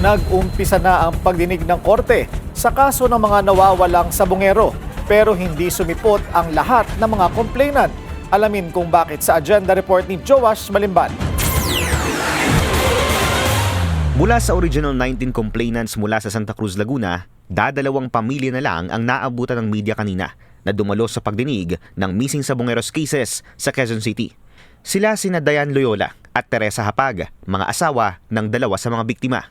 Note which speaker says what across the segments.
Speaker 1: Nag-umpisa na ang pagdinig ng korte sa kaso ng mga nawawalang sabongero pero hindi sumipot ang lahat ng mga complainant. Alamin kung bakit sa agenda report ni Joash Malimban.
Speaker 2: Mula sa original 19 complainants mula sa Santa Cruz, Laguna, dadalawang pamilya na lang ang naabutan ng media kanina na dumalo sa pagdinig ng missing sabongeros cases sa Quezon City. Sila sina Dayan Loyola at Teresa Hapag, mga asawa ng dalawa sa mga biktima.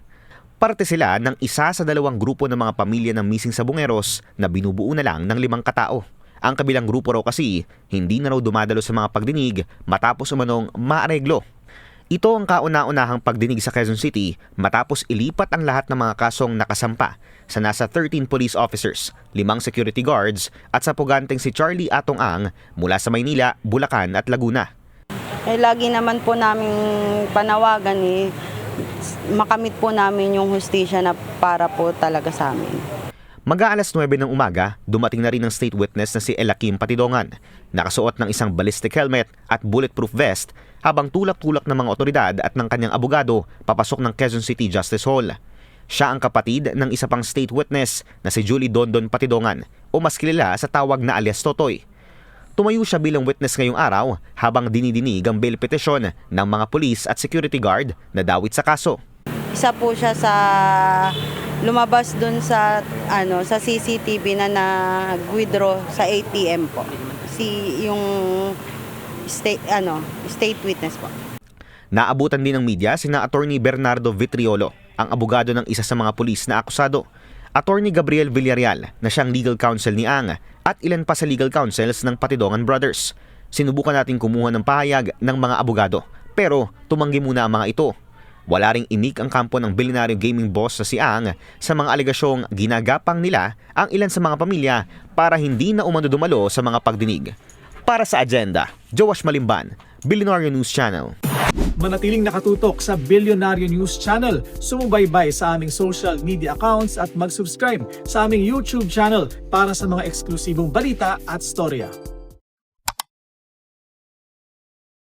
Speaker 2: Parte sila ng isa sa dalawang grupo ng mga pamilya ng missing sabongeros na binubuo na lang ng 5 katao. Ang kabilang grupo raw kasi hindi na raw dumadalo sa mga pagdinig matapos umanong maareglo. Ito ang kauna-unahang pagdinig sa Quezon City matapos ilipat ang lahat ng mga kasong nakasampa sa nasa 13 police officers, 5 security guards at sa puganteng si Charlie Atong Ang mula sa Maynila, Bulacan at Laguna.
Speaker 3: Lagi naman po namin panawagan makamit po namin yung hustisya na para po talaga sa amin.
Speaker 2: Mag-aalas 9 ng umaga, dumating na rin ang state witness na si Elakim Patidongan. Nakasuot ng isang ballistic helmet at bulletproof vest habang tulak-tulak ng mga otoridad at ng kanyang abogado papasok ng Quezon City Justice Hall. Siya ang kapatid ng isa pang state witness na si Julie Dondon Patidongan o mas kilala sa tawag na alias Totoy. Tumayo siya bilang witness ngayong araw habang dinidinig ang bail petition ng mga police at security guard na dawit sa kaso.
Speaker 3: Isa po siya sa lumabas dun sa sa CCTV na nag-withdraw sa ATM po. Yung state witness po.
Speaker 2: Naabutan din ng media sina Attorney Bernardo Vitriolo, ang abogado ng isa sa mga pulis na akusado, Attorney Gabriel Villarreal na siyang legal counsel ni Ang at ilan pa sa legal counsels ng Patidongan Brothers. Sinubukan natin kumuha ng pahayag ng mga abogado pero tumanggi muna ang mga ito. Wala ring inik ang kampo ng bilyonaryo gaming boss na si Ang sa mga alegasyong ginagapang nila ang ilan sa mga pamilya para hindi na umano dumalo sa mga pagdinig. Para sa agenda, Joash Malimban, Billionaire News Channel.
Speaker 1: Manatiling nakatutok sa Billionaire News Channel. Sumubaybay sa aming social media accounts at mag-subscribe sa aming YouTube channel para sa mga eksklusibong balita at storya.